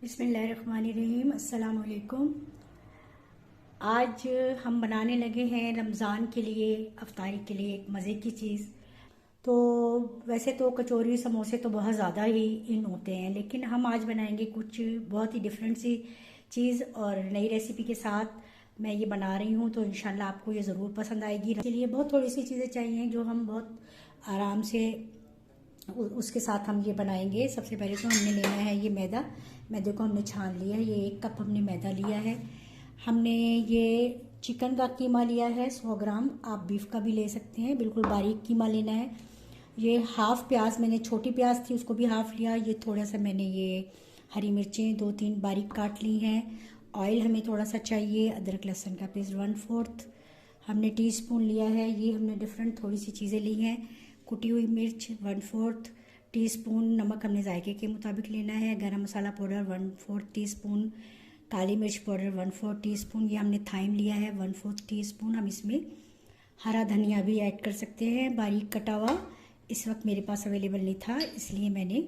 बिस्मिल्लाहिर्रहमानिर्रहीम। अस्सलाम वालेकुम। आज हम बनाने लगे हैं रमज़ान के लिए अफ्तारी के लिए एक मज़े की चीज़। तो वैसे तो कचौरी समोसे तो बहुत ज़्यादा ही इन होते हैं, लेकिन हम आज बनाएंगे कुछ बहुत ही डिफरेंट सी चीज़ और नई रेसिपी के साथ मैं ये बना रही हूँ। तो इंशाल्लाह आपको ये ज़रूर पसंद आएगी। इसके लिए बहुत थोड़ी सी चीज़ें चाहिए जो हम बहुत आराम से उसके साथ हम ये बनाएंगे। सबसे पहले तो हमने लेना है ये मैदे को हमने छान लिया है। ये 1 कप हमने मैदा लिया है। हमने ये चिकन का कीमा लिया है 100 ग्राम। आप बीफ का भी ले सकते हैं, बिल्कुल बारीक कीमा लेना है। ये हाफ प्याज, मैंने छोटी प्याज थी उसको भी हाफ लिया। ये थोड़ा सा मैंने ये हरी मिर्चें 2-3 बारीक काट ली हैं। ऑयल हमें थोड़ा सा चाहिए। अदरक लहसुन का पेस्ट 1/4 हमने टीस्पून लिया है। ये हमने डिफरेंट थोड़ी सी चीज़ें ली हैं। कुटी हुई मिर्च 1/4 टीस्पून। नमक हमने जायके के मुताबिक लेना है। गरम मसाला पाउडर 1/4 टीस्पून। काली मिर्च पाउडर 1/4 टीस्पून। ये हमने थाइम लिया है 1/4 टीस्पून। हम इसमें हरा धनिया भी ऐड कर सकते हैं बारीक कटा हुआ। इस वक्त मेरे पास अवेलेबल नहीं था, इसलिए मैंने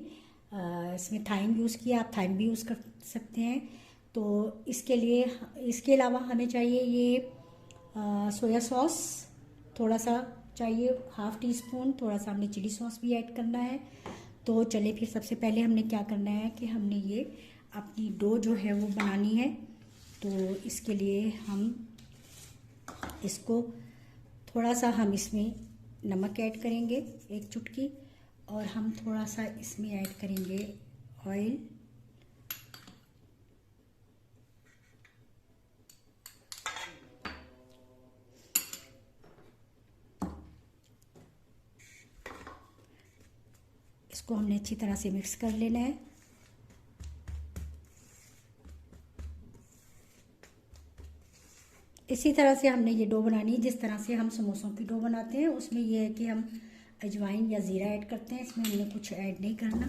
इसमें थाइम यूज़ किया। आप थाइम भी यूज़ कर सकते हैं। तो इसके अलावा हमें चाहिए ये सोया सॉस थोड़ा सा चाहिए, हाफ टी स्पून। थोड़ा सा हमने चिली सॉस भी ऐड करना है। तो चलिए फिर सबसे पहले हमने क्या करना है कि हमने ये अपनी डो जो है वो बनानी है। तो इसके लिए हम इसको थोड़ा सा हम इसमें नमक ऐड करेंगे 1 चुटकी, और हम थोड़ा सा इसमें ऐड करेंगे ऑयल। इसको हमने अच्छी तरह से मिक्स कर लेना है। इसी तरह से हमने ये डो बनानी है जिस तरह से हम समोसों की डो बनाते हैं। उसमें यह है कि हम अजवाइन या ज़ीरा ऐड करते हैं। इसमें हमने कुछ ऐड नहीं करना,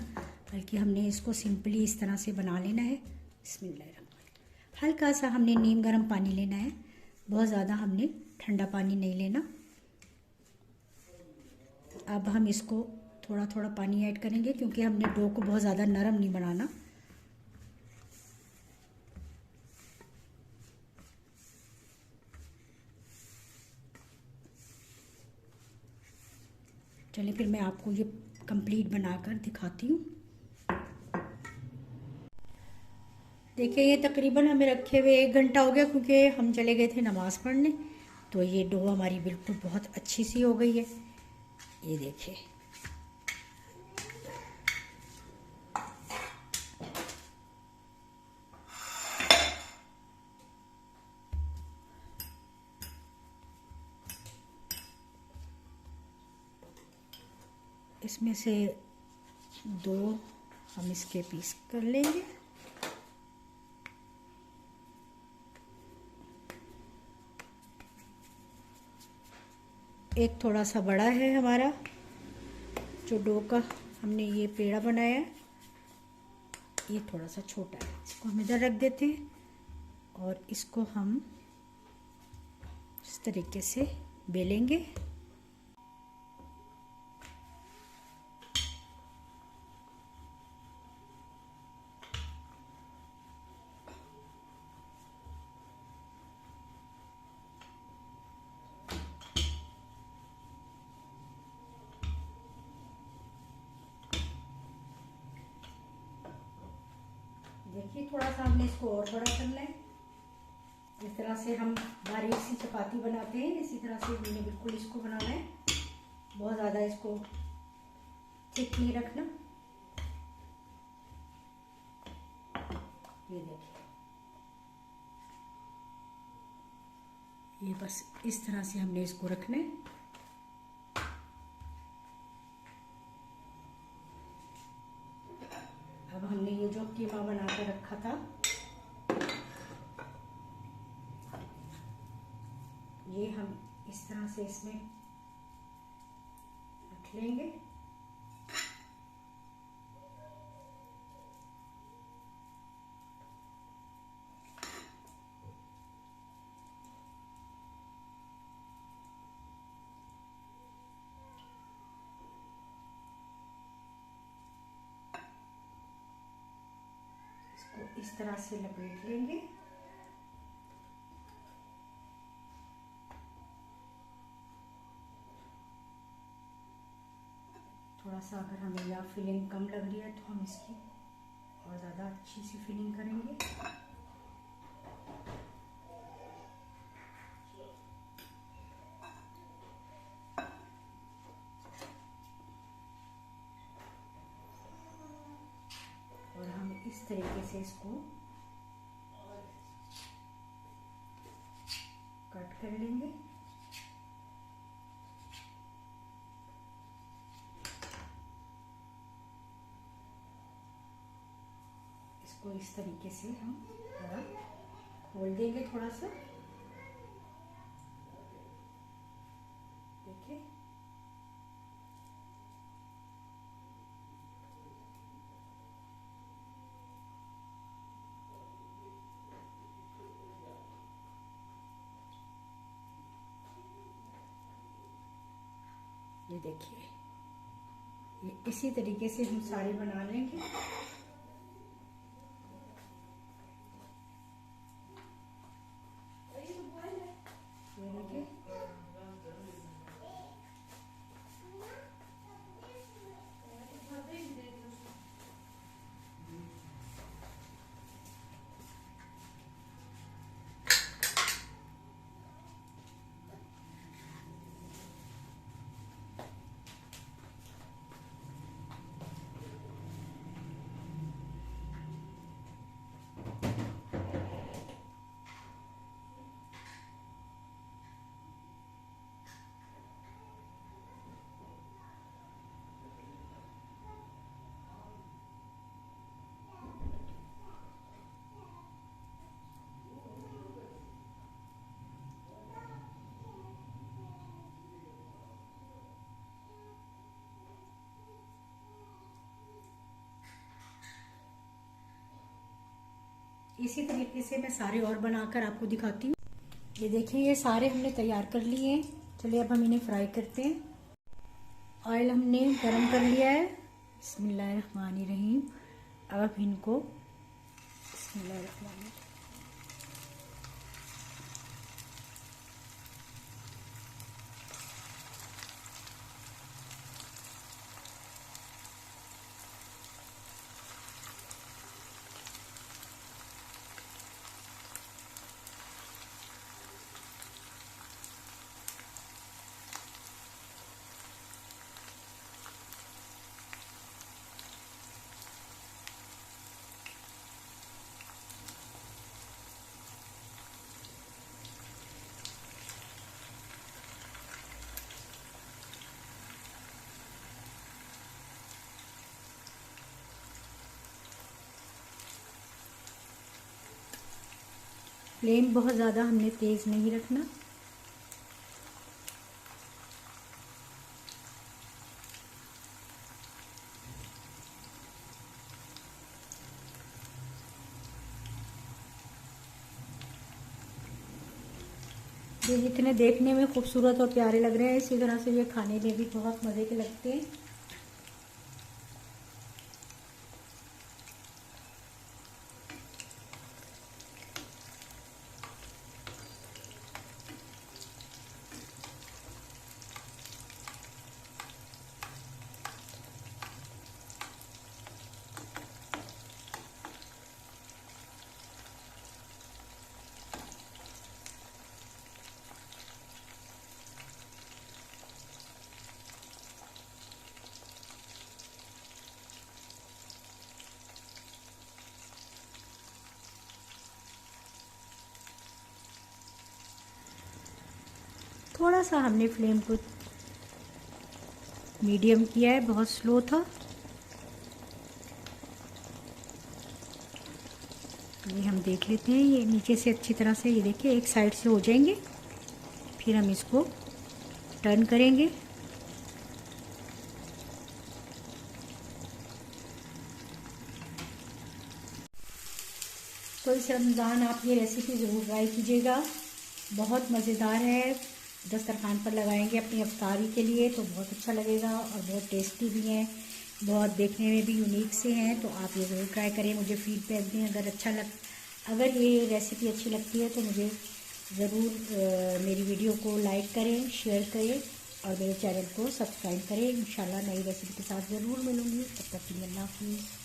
बल्कि हमने इसको सिंपली इस तरह से बना लेना है। बिस्मिल्लाह। हल्का सा हमने नीम गर्म पानी लेना है, बहुत ज़्यादा हमने ठंडा पानी नहीं लेना। अब हम इसको थोड़ा थोड़ा पानी ऐड करेंगे क्योंकि हमने डो को बहुत ज़्यादा नरम नहीं बनाना। चलिए फिर मैं आपको ये कंप्लीट बनाकर दिखाती हूँ। देखिए ये तकरीबन हमें रखे हुए 1 घंटा हो गया, क्योंकि हम चले गए थे नमाज़ पढ़ने। तो ये डो हमारी बिल्कुल बहुत अच्छी सी हो गई है। ये देखिए, इसमें से 2 हम इसके पीस कर लेंगे। एक थोड़ा सा बड़ा है हमारा जो डो का हमने ये पेड़ा बनाया है, ये थोड़ा सा छोटा है। इसको हम इधर रख देते हैं और इसको हम इस तरीके से बेलेंगे। देखिए थोड़ा सा हमने इसको और बड़ा करना है। इस तरह से हम बारीक सी चपाती बनाते हैं, इसी तरह से हमने बिल्कुल इसको बनाना है। बहुत ज़्यादा इसको थिक नहीं रखना। ये देखिए, ये बस इस तरह से हमने इसको रखना है। अब हमने ये जो कीमा बना कर रखा था, ये हम इस तरह से इसमें रख लेंगे। इसको इस तरह से लपेट लेंगे। थोड़ा सा अगर हमें यहाँ फिलिंग कम लग रही है तो हम इसकी और ज़्यादा अच्छी सी फिलिंग करेंगे। और हम इस तरीके से इसको कट कर लेंगे। इसको इस तरीके से हम थोड़ा खोल देंगे, थोड़ा सा देखिए। ये देखिए, ये इसी तरीके से हम सारे बना लेंगे। इसी तरीके से मैं सारे और बनाकर आपको दिखाती हूँ। ये देखिए, ये सारे हमने तैयार कर लिए हैं। चलिए अब हम इन्हें फ्राई करते हैं। ऑयल हमने गरम कर लिया है। बिस्मिल्लाहिर्रहमानिर्रहीम। अब इनको बिस्मिल्लाहिर्रहमानिर्रहीम। फ्लेम बहुत ज़्यादा हमने तेज़ नहीं रखना। ये जितने देखने में खूबसूरत और प्यारे लग रहे हैं, इसी तरह से ये खाने में भी बहुत मज़े के लगते हैं। थोड़ा सा हमने फ्लेम को मीडियम किया है, बहुत स्लो था। ये हम देख लेते हैं, ये नीचे से अच्छी तरह से, ये देखिए एक साइड से हो जाएंगे। फिर हम इसको टर्न करेंगे। तो इस रमज़ान आप ये रेसिपी ज़रूर ट्राई कीजिएगा, बहुत मज़ेदार है। दस्तरखान पर लगाएंगे अपनी अफ्तारी के लिए तो बहुत अच्छा लगेगा और बहुत टेस्टी भी है। बहुत देखने में भी यूनिक से हैं, तो आप ये ज़रूर ट्राई करें। मुझे फीडबैक दें अगर ये रेसिपी अच्छी लगती है तो मुझे ज़रूर मेरी वीडियो को लाइक करें, शेयर करें और मेरे चैनल को सब्सक्राइब करें। इंशाल्लाह नई रेसिपी के साथ ज़रूर मिलूँगी। तब तक के लिए अल्लाह हाफ़िज़।